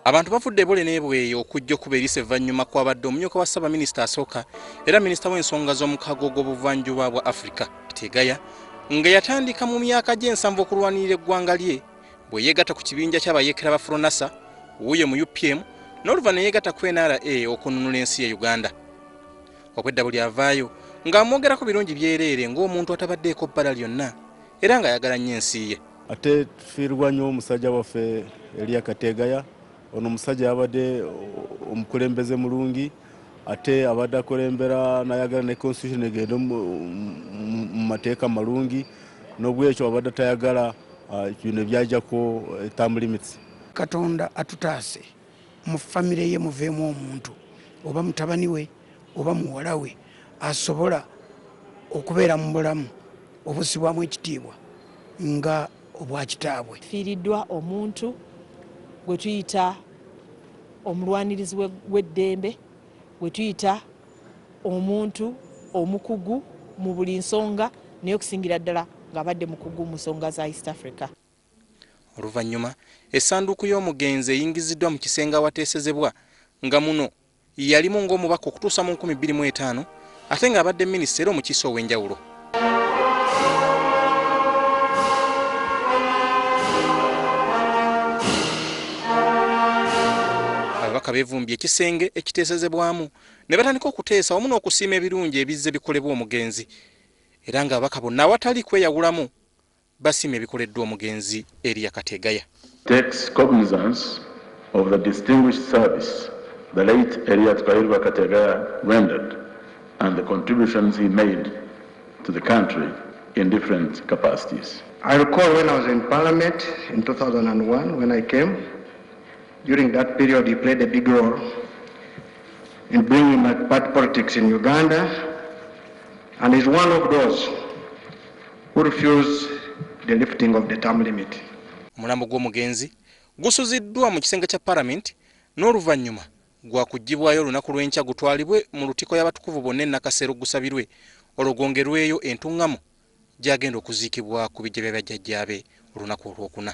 Abantu bafudde ebole n'ebweyo okujja okuba erise evvannyuma kw'abadde omumyuka wa Minisita asooka era Minisita w'ensonga z'omukago gw'obuvanjuba bwa Africa Kategaya nga yatandika mu myaka gy'ensanvu okulwanirira eggwanga lye bwe yeegatta ku kibinja ky'abayeekera ba Fronasa wuuye mu UPM n'oluvannyuma ne yeegatta ku NRA okununula ensi ya Uganda. Obwedda buli avaayo ng'amwogerako birungi byereere ng'omuntu atabaddeeko bbala lyonna era ng'ayagala nnyo ensi ye. Ate tufiirwa nnyo omusajja waffe Eria Kategaya. Ono musajja abadde omukulembeze mulungi ate abadde akulembera n'ayagala ne constitution egenda mu mateeka malungi n'obwekyo abadde tayagala bino ebyajjako term limits. Katonda atutaase mu famire ye muveemu omuntu oba mutabani we oba muwala we asobola okubeera mu bulamu obusibwamu ekitiibwa nga obwa kitaabwe. Fiiriddwa omuntu gwe tuyita omulwanirizi w'eddembe, gwe tuyita omuntu omukugu mu buli nsonga naye okusingira ddala ng'abadde mukugu mu nsonga za East Africa. Oluvannyuma essanduuku y'omugenzi eyingiziddwa mu kisenge awateesezebwa nga muno yalimu ng'omubaka okutuusa mu 2005 ate ng'abadde minisita era omukiise ow'enjawulo. Ababaka beevumbye ekisenge ekiteesezebwamu ne batandika okuteesa wamu n'okusiima ebirungi ebizze bikolebwa omugenzi era ng'ababaka bonna awatali kweyawulamu basiima ebikoleddwa omugenzi Eria Kategaya. Takes cognizance of the distinguished service the late Eria Kategaya rendered and the contributions he made to the country in different capacities. I recall when I was in Parliament in 2001 when I came. During that period, he played a big role in bringing party politics in Uganda, and is one of those who refused the lifting of the term limit. Omulambo gw'omugenzi gusuziddwa mu kisenge kya Parliament n'oluvannyuma gwakuggyibwayo olunaku lw'enkya gutwalibwe mu lutiko y'abatukuvu bonna e Nakasero gusabirwe olwongerweyo entuŋŋamu gy'agenda okuziikibwa ku biggya bya bajjajjaabe olunaku olwokuna.